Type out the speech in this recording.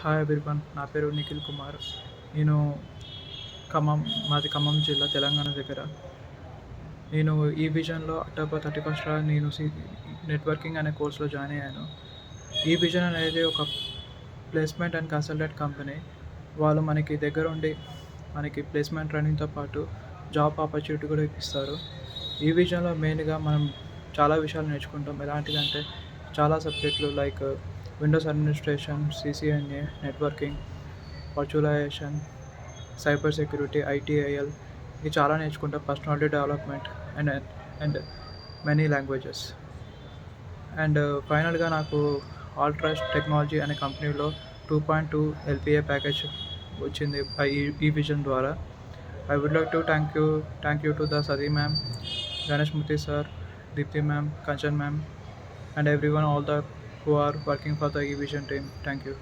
Hi everyone, నా పేరు నిఖిల్ కుమార్. నేను ఖమ్మం, మాది ఖమ్మం జిల్లా, తెలంగాణ దగ్గర. నేను ఈ విజన్లో అక్టోబర్ 31 నేను నెట్వర్కింగ్ అనే కోర్సులో జాయిన్ అయ్యాను. ఈ విజన్ అనేది ఒక ప్లేస్మెంట్ అండ్ కన్సల్టెంట్ కంపెనీ. వాళ్ళు మనకి దగ్గరుండి మనకి ప్లేస్మెంట్ ట్రైనింగ్తో పాటు జాబ్ ఆపర్చునిటీ కూడా ఇస్తారు. ఈ విజన్లో మెయిన్గా మనం చాలా విషయాలు నేర్చుకుంటాం. ఎలాంటిదంటే చాలా సబ్జెక్టులు like Windows administration, CCNA, networking, virtualization, cyber security, ITIL, ఇది చాలా నేర్చుకుంటాం. Personality development and many languages. And ఫైనల్గా నాకు ఆల్ట్రాస్ట్ టెక్నాలజీ అనే కంపెనీలో 2.2 LPA ప్యాకేజ్ వచ్చింది ఈ విజన్ ద్వారా. I would like to thank you to the Sadi ma'am, Ganesh Murthy sir, Deepthi ma'am, Kanchan ma'am, and everyone all the who are working for the eVision team. Thank you.